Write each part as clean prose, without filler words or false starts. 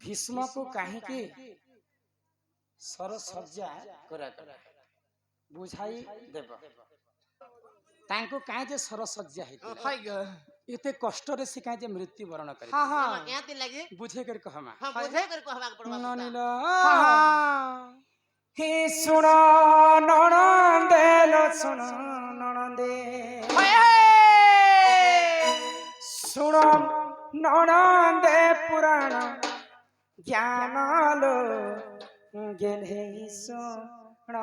भीष्म को कहीं सरसज्जा करा बुझाई देव तांको काहे जे सरसज्जा हेतिला इते कष्ट रे से काहे जे मृत्यु वरण करे हां हां केते लागे बुझे कर कहमा हां बुझे कर कहबा पड़बा ननिल हां हे सुन ननंदे लो सुन ननंदे सुन ननंदे पुराण ज्ञान लो गेले सुन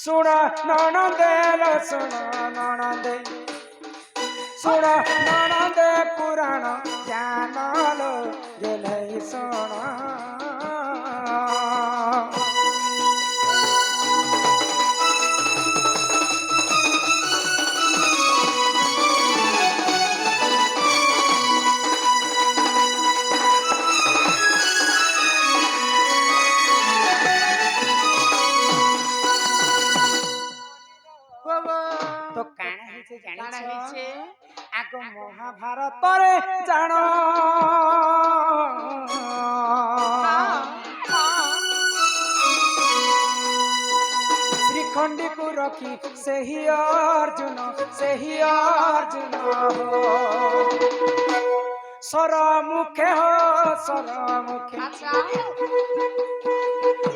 सुन ननंदे लो सुन ननंदे सुन ननंदे पुराण ज्ञान लो गेले सुन तो काना हिचे जानि आगो महाभारत रे जान श्रीखंडी को रखी सही अर्जुन सर मुखे हो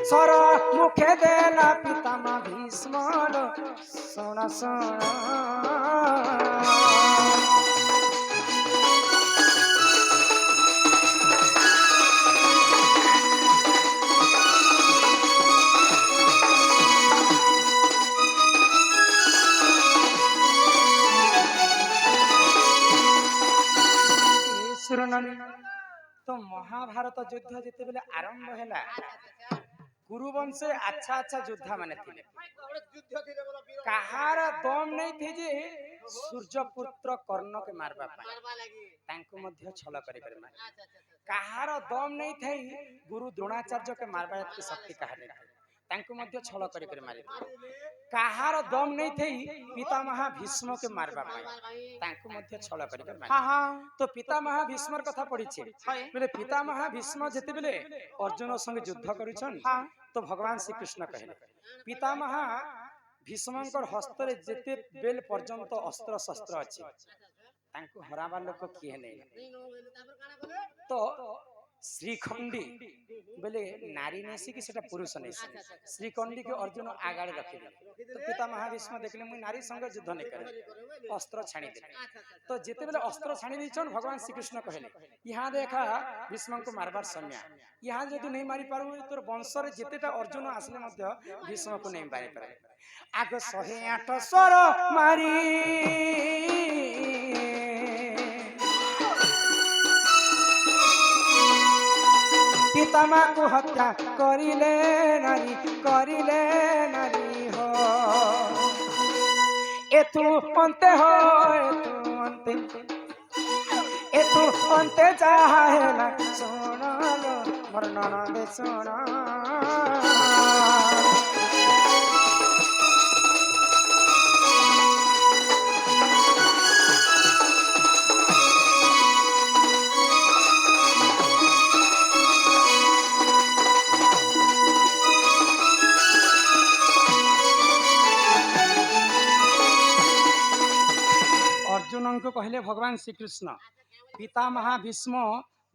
सर मुखे देला पितामह भीष्म सुन सुन तो महाभारत युद्ध जिते बेले आरंभ हैला गुरुवंश अच्छा अच्छा योद्धा माने थिले कहार दम नहीं थे जे सूर्यपुत्र कर्ण के मारबा तांको मध्य छल करि कर मार कहार दम नहीं थे गुरु द्रोणाचार्य के मारबा की शक्ति कहा नहीं तांको मध्य छल करि कर मारे कहार दम नहीं थे पितामह भीष्म के मारबा तांको मध्य छल करि कर मारे तो पितामह भीष्मर कथा पड़ी छे बोले पितामह भीष्म जति बेले अर्जुन संग युद्ध करिछन तो भगवान श्री कृष्ण कहले पितामह भीष्मकर हस्त रे जते बेल पर्यंत अस्त्र शस्त्र अछि तांको हराबा लोक किए नै तो श्रीखंडी बोले नारी नेसी कि सेटा पुरुष नेसी श्रीखंडी के अर्जुन आगाड़े रखि तो पितामह भीष्म देखले मुई नारी संग युद्ध नै करे अस्त्र छाणी दे तो जेते बेले अस्त्र छाणी दिछन भगवान श्री कृष्ण कहले यहां देखा भीष्म को मारबार समय यहां जदि नहीं मारी पारु तोर वंश रे जेतेटा अर्जुन आसले मध्य भीष्म को नहीं मारी पारे आग 108 स्वर मारी पितामह को हत्या करिले नारी हो एतु अंते हो एतु अंते चाहेला सुनलो वर्णन दे सुना अर्जुन को कहले भगवान श्री कृष्ण पितामह भीष्म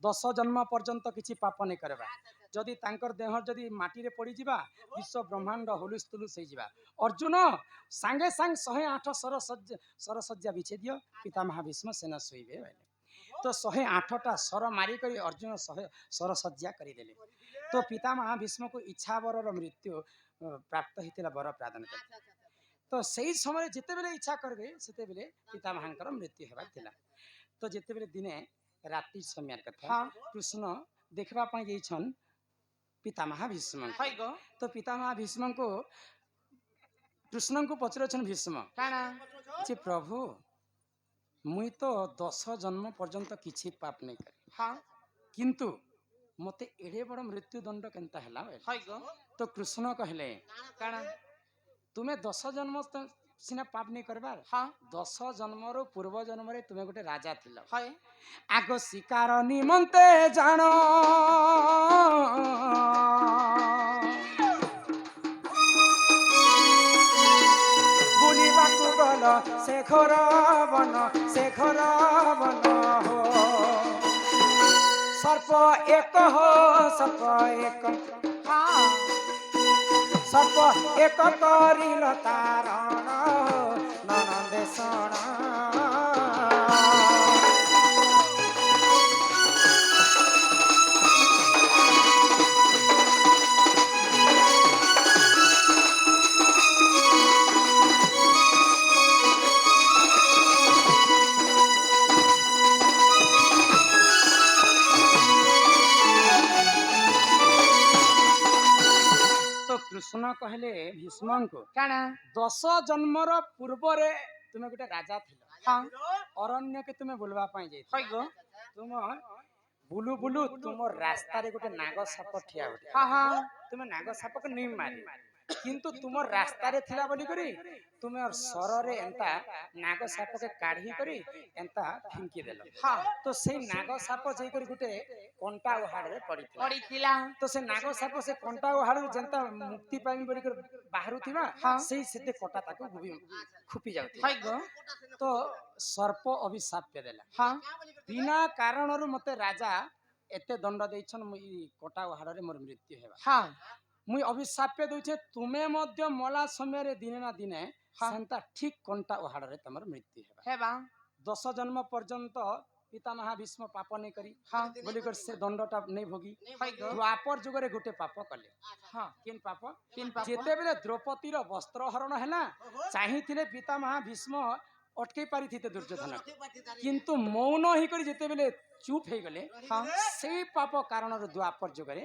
10 जन्म पर्यंत किसी पाप नहीं करबा जदि तांकर देह जदि माटी रे पड़ी जिबा विश्व ब्रह्मांड हुलुस तुलुस हो जिबा अर्जुन सांगे सांग 108 सरसज्जा बिछे दियो पितामह भीष्म सेना सोइबे तो 108टा सर मारी करी अर्जुन सरसज्जा करी देले तो पितामह भीष्म को इच्छा वर मृत्यु प्राप्त होता वर प्रदान कर तो सही समय जिते बेले इच्छा करबे सेते बेले पितामहंकर मृत्यु हेबार थिला तो जिते बेले दिने रात्रि समय कथा कृष्ण देखबा पई जइछन पितामह भीष्म तो पितामह भीष्म को कृष्ण को पचरछन भीष्म काना जे प्रभु मुई तो 10 जन्म पर्यंत किछि पाप नहीं करे किंतु मते एडे बड़ मृत्यु दंड केनता हला तो कृष्ण कहले काना तुम्हें 10 जन्म ସିନା ପାପ ନେଇ କରବାର ହଁ 10 ଜନ୍ମର ପୂର୍ବ ଜନ୍ମରେ ତୁମେ ଗୋଟେ ରାଜା ଥିଲ ହଏ ଆଗ ଶିକାର ନିମନ୍ତେ ଜାଣ ବୁଲିବାକୁ ଗଲ ସେ ଘର ବନ ହୋ ସର୍ପ ଏକ ହୋ ସର୍ପ ଏକ ହଁ ସର୍ପ ଏକ କରିଲ ତାରଣ ନନନ୍ଦେଶଣ ତ କୃଷ୍ଣ କହିଲେ ଭୀଷ୍ମଙ୍କୁ କାଣା 10 ଜନ୍ମର ପୂର୍ବରେ ତୁମେ ଗୋଟେ ରାଜା ଥିଲ ହଁ ଅରଣ୍ୟକେ ତୁମେ ବୁଲବା ପାଇଁ ଯାଇଥିଲ ହଇ ଗୋ ତୁମ ବୁଲୁ ବୁଲୁ ତୁମ ରାସ୍ତାରେ ଗୋଟେ ନାଗ ସାପ ଠିଆ ହୁଏ ହଁ ହଁ ତୁମେ ନାଗ ସାପକୁ ନେଇ ମାରି କିନ୍ତୁ ତୁମ ରାସ୍ତାରେ ଥିଲା ବୋଲି କରି ତୁମେ ସରରେ ଏନ୍ତା ନାଗ ସାପକେ କାଢି କରି ଏନ୍ତା ଫିଙ୍କି ଦେଲ ହଁ ତ ସେଇ ନାଗ ସାପ ଯାଇକରି ଗୋଟେ କଣ୍ଟା ଉହାଡରେ ପଡିଥିଲା ପଡିଥିଲା ତ ସେ ନାଗ ସାପ ସେ କଣ୍ଟା ଉହାଡରୁ ଯେନ୍ତା ମୁକ୍ତି ପାଇବି ବୋଲି କରି ବାହାରୁଥିବା ହଁ। ସେଇ ସେତେ କଟା ତାକୁ ଖୁପି ଯାଉଥିଲା ହଇ ଗୋ ତ ସର୍ପ ଅଭିଶାପ ଦେଲା ହଁ ବିନା କାରଣରୁ ମତେ ରାଜା ଏତେ ଦଣ୍ଡ ଦେଇଛନ୍ ମୁଇ କଟା ଉହାଡରେ ମୋର ମୃତ୍ୟୁ ହେବା ହଁ ମୁଇ ଅଭିଶାପ ଦଉଛେ ତୁମେ ମଧ୍ୟ ମଲା ସମୟରେ ଦିନେ ନା ଦିନେ ହଁ। ସେନ୍ତା ଠିକ କଣ୍ଟା ଉହାଡରେ ତମର ମୃତ୍ୟୁ ହେବା ହେବା 10 ଜନ୍ମ ପର୍ଯ୍ୟନ୍ତ ପିତାମହା ଭୀଷ୍ମ ପାପ ନେଇ କରି ହଁ ବୋଲିକରି ସେ ଦଣ୍ଡଟା ନେଇ ଭୋଗି ହଇ ଗୋ ଦ୍ୱାପର ଯୁଗରେ ଗୋଟେ ପାପ କଲେ ହଁ କେନ୍ ପାପ କିନ୍ ପାପ ଯେତେବେଳେ ଦ୍ରୌପଦୀର ବସ୍ତ୍ର ହରଣ ହେଲା ଚାହିଁଥିଲେ ପିତାମହା ଭୀଷ୍ମ ଅଟକେଇ ପାରିଥିଲେ ଦୁର୍ଯ୍ୟୋଧନ କିନ୍ତୁ ମୌନ ହେଇକରି ଯେତେବେଳେ ଚୁପ ହେଇଗଲେ ହଁ ସେଇ ପାପ କାରଣରୁ ଦ୍ୱାପର ଯୁଗରେ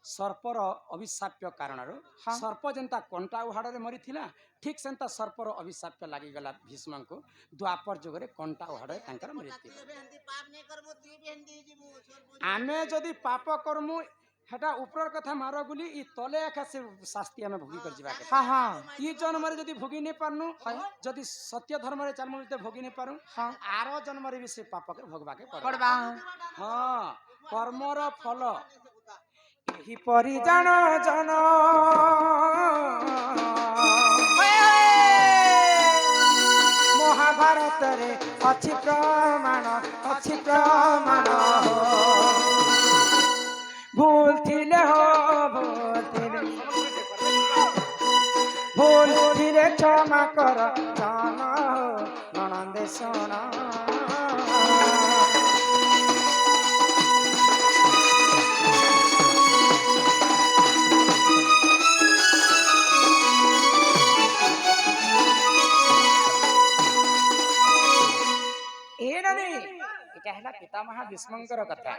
ସର୍ପର ଅଭିଶାପ୍ୟ କାରଣରୁ ହଁ। ସର୍ପ ଯେନ୍ତା କଣ୍ଟା ଉହାଡରେ ମରିଥିଲା ଠିକ ସେନ୍ତା ସର୍ପର ଅଭିଶାପ୍ୟ ଲାଗିଗଲା ଭୀଷ୍ମଙ୍କୁ ଦ୍ୱାପର ଯୁଗରେ କଣ୍ଟା ଉହାଡରେ ତାଙ୍କର ମୃତ୍ୟୁ ଆମେ ଯଦି ପାପ କରମୁ ହେଟା ଉପର କଥା ମାର ବୋଲି ଇ ତଲେ ଏକା ସେ ଶାସ୍ତି ଆମେ ଭୋଗି କରି ଯିବା ହଁ ହଁ ଇ ଜନ୍ମରେ ଯଦି ଭୋଗି ନେଇ ପାରନୁ ଯଦି ସତ୍ୟ ଧର୍ମରେ ଚାଲମୁ ଯଦି ଭୋଗି ନେଇ ପାରୁ ହଁ ଆର ଜନ୍ମରେ ବି ସେ ପାପକେ ଭୋଗବାକେ ପଡବା ପଡବା ହଁ କର୍ମର ଫଳ ଏହିପରି ଜାଣ ଜନ ମହାଭାରତରେ ଅଛି ପ୍ରମାଣ ଭୁଲ ଥିଲେ କ୍ଷମା କର ଜନ ନନନ୍ଦେଶଣ ଏଇଟା ହେଲା ପିତାମହା ଭୀଷ୍ମଙ୍କର କଥା